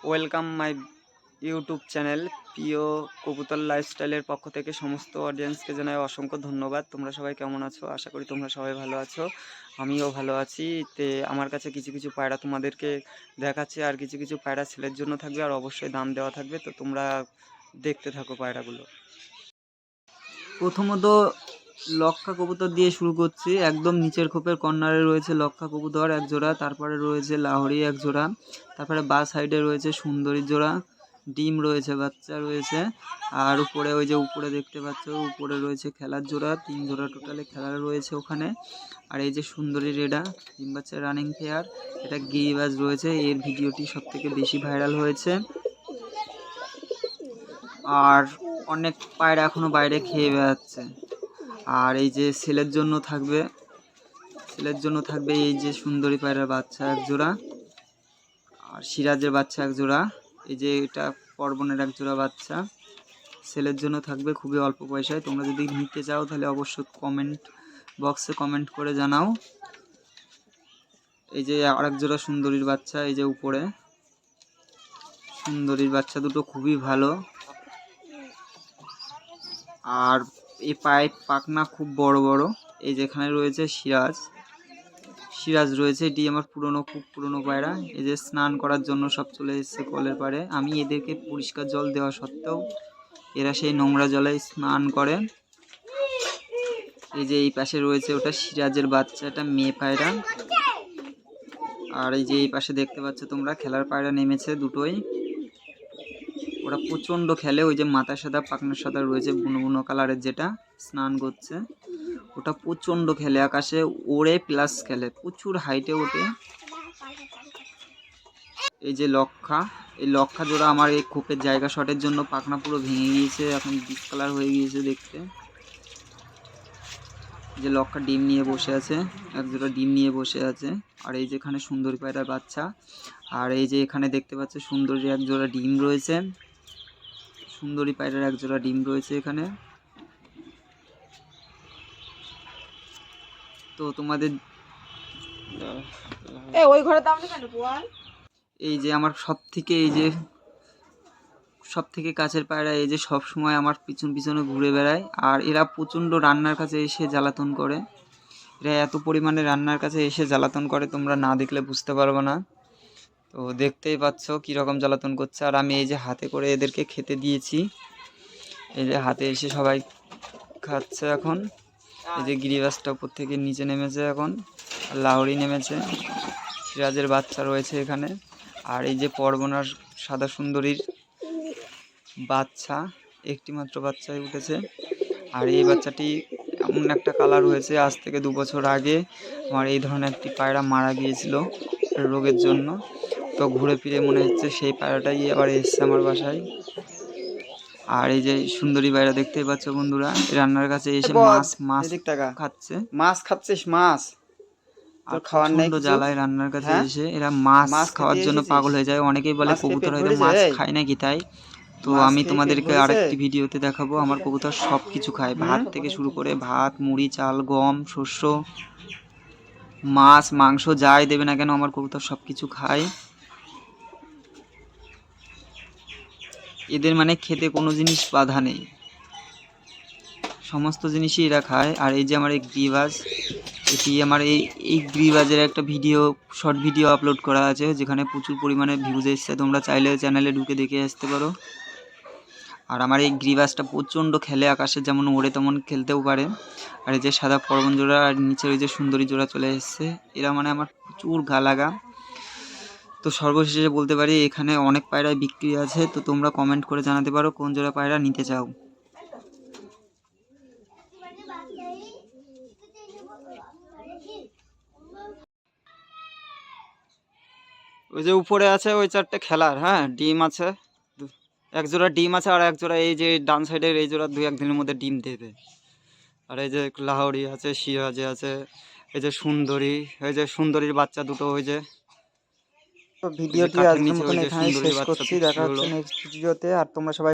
Welcome my YouTube channel প্রিয় কবুতর লাইফস্টাইলের পক্ষ থেকে সমস্ত অডিয়েন্সকে জানাই অসংখ্য ধন্যবাদ। তোমরা সবাই কেমন আছো? আশা করি তোমরা সবাই ভালো আছো, আমিও ভালো আছি। আমার কাছে কিছু কিছু পায়রা তোমাদেরকে দেখাচ্ছি, আর কিছু কিছু পায়রা ছেলের জন্য থাকবে, আর অবশ্যই দাম দেওয়া থাকবে। তো তোমরা দেখতে থাকো পায়রাগুলো। প্রথমত লক্ষা কবুতর দিয়ে শুরু করছি। একদম নিচের খোপের কর্নারে রয়েছে লক্ষা কবুতর এক জোড়া, তারপরে রয়েছে লাহোরি এক জোড়া, তারপরে বা সাইডে রয়েছে সুন্দরী জোড়া, ডিম রয়েছে, বাচ্চা রয়েছে, আর উপরে ওই যে উপরে দেখতে পাচ্ছ উপরে রয়েছে খেলার জোড়া, 3 জোড়া টোটালে খেলার রয়েছে ওখানে। আর এই যে সুন্দরী রেডা ডিম বাচ্চা রানিং পেয়ার, এটা গিরিবাজ রয়েছে। এর ভিডিওটি সবথেকে বেশি ভাইরাল হয়েছে। আর অনেক পায়রা এখনো বাইরে খেয়ে বেড়াচ্ছে। আর এই যে ছেলের জন্য থাকবে এই যে সুন্দরী পায়রার বাচ্চা এক জোড়া, আর সিরাজের বাচ্চা এক জোড়া, এই যে এটা পর্বনের এক জোড়া বাচ্চা ছেলের জন্য থাকবে খুবই অল্প পয়সায়। তোমরা যদি নিতে চাও তাহলে অবশ্যই কমেন্ট বক্সে কমেন্ট করে জানাও। এই যে আরেক জোড়া সুন্দরীর বাচ্চা, এই যে উপরে সুন্দরীর বাচ্চা দুটো খুবই ভালো। আর এই পায়ের পাখনা খুব বড় বড়। এই যেখানে রয়েছে সিরাজ রয়েছে, এটি আমার খুব পুরনো পায়রা। এই যে স্নান করার জন্য সব চলে এসেছে কলের পাড়ে। আমি এদেরকে পরিষ্কার জল দেওয়া সত্ত্বেও এরা সেই নোংরা জলে স্নান করে। এই যে এই পাশে রয়েছে ওটা সিরাজের বাচ্চা, এটা মেয়ে পায়রা। আর এই যে এই পাশে দেখতে পাচ্ছ তোমরা খেলার পায়রা নেমেছে দুটোই। ওরা প্রচণ্ড খেলে। ওই যে মাথা সাদা পাখনা সাদা রয়েছে বুনো বুনো কালারের, যেটা স্নান করছে, ওটা প্রচণ্ড খেলে, আকাশে ওড়ে প্লাস খেলে, প্রচুর হাইটে ওঠে। এই যে এই লক্ষা জোড়া আমার এই খোপের জায়গা শটের জন্য পাখনা পুরো ভেঙে গিয়েছে, এখন ডিসকালার হয়ে গিয়েছে দেখতে। যে লক্ষা ডিম নিয়ে বসে আছে, এক জোড়া ডিম নিয়ে বসে আছে। আর এই যেখানে সুন্দরী পায়রার বাচ্চা, আর এই যে এখানে দেখতে পাচ্ছ সুন্দরী এক জোড়া ডিম রয়েছে, সুন্দরী পায়রার এক জোড়া ডিম রয়েছে এখানে। তো তোমাদের এই যে আমার সব থেকে কাছের পায়রা, এই যে সব সময় আমার পিছনে ঘুরে বেড়ায়। আর এরা প্রচণ্ড রান্নার কাছে এসে জ্বালাতন করে, এরা এত পরিমাণে রান্নার কাছে এসে জ্বালাতন করে তোমরা না দেখলে বুঝতে পারবে না। তো দেখতেই পাচ্ছ কীরকম জ্বালাতন করছে। আর আমি এই যে হাতে করে এদেরকে খেতে দিয়েছি, এই যে হাতে এসে সবাই খাচ্ছে এখন। এই যে গিরিবাজটা উপর থেকে নিচে নেমেছে এখন, লাহোরি নেমেছে, সিরাজের বাচ্চা রয়েছে এখানে। আর এই যে পরবনার সাদা সুন্দরীর বাচ্চা, একটি মাত্র বাচ্চাই উঠেছে। আর এই বাচ্চাটি এমন একটা কালার হয়েছে, আজ থেকে 2 বছর আগে আমার এই ধরনের একটি পায়রা মারা গিয়েছিল রোগের জন্য। তো ঘুরে ফিরে মনে হচ্ছে সেই পায়রাটাই আবার এসছে আমার বাসায়। আর এই যে সুন্দরী পায়রা দেখতেই পাচ্ছ বন্ধুরা, রান্নার কাছে এসে মাছ খাচ্ছিস? মাছ আর খাওয়ার নাই জ্বালায় রান্নার কাছে এসে এরা মাছ খাওয়ার জন্য পাগল হয়ে যায়। অনেকেই বলে কবুতর হয়তো মাছ খায় নাকি, তাই তো আমি তোমাদেরকে আরেকটি ভিডিওতে দেখাবো আমার কবুতর সব কিছু খায়, ভাত থেকে শুরু করে ভাত, মুড়ি, চাল, গম, শস্য, মাছ, মাংস যাই দেবে না কেন আমার কবুতর সব কিছু খায়। এদের মানে খেতে কোনো জিনিস বাধা নেই, সমস্ত জিনিসই এরা খায়। আর এই যে আমার এই গ্রিবাজ, এটি আমার এই গ্রিবাজের একটা শর্ট ভিডিও আপলোড করা আছে, যেখানে প্রচুর পরিমাণে ভিউজ এসছে, তোমরা চাইলে চ্যানেলে ঢুকে দেখে আসতে পারো। আর আমার এই গ্রিবাজটা প্রচণ্ড খেলে, আকাশে যেমন ওড়ে তেমন খেলতেও পারে। আর এই যে সাদা পরবন জোড়া আর নিচে ওই যে সুন্দরী জোড়া চলে এসছে, এরা মানে আমার প্রচুর গা লাগা। তো সর্বশেষে বলতে পারি এখানে অনেক পায়রা বিক্রি আছে, তো তোমরা কমেন্ট করে জানাতে পারো কোন জোড়া পায়রা নিতে চাও। ওই যে উপরে আছে ওই 4টে খেলার, হ্যাঁ ডিম আছে, এক জোড়া ডিম আছে, আর এক জোড়া এই যে ডান সাইডের এই জোড়া 2-1 দিনের মধ্যে ডিম দেবে। আর এই যে লাহোরি আছে, সিরাজে আছে, এই যে সুন্দরী, এই যে সুন্দরীর বাচ্চা দুটো, ওই যে ভিডিওটি আজকের মতন এখানে শেষ করছি। দেখা হচ্ছে নেক্সট ভিডিওতে। আর তোমরা সবাই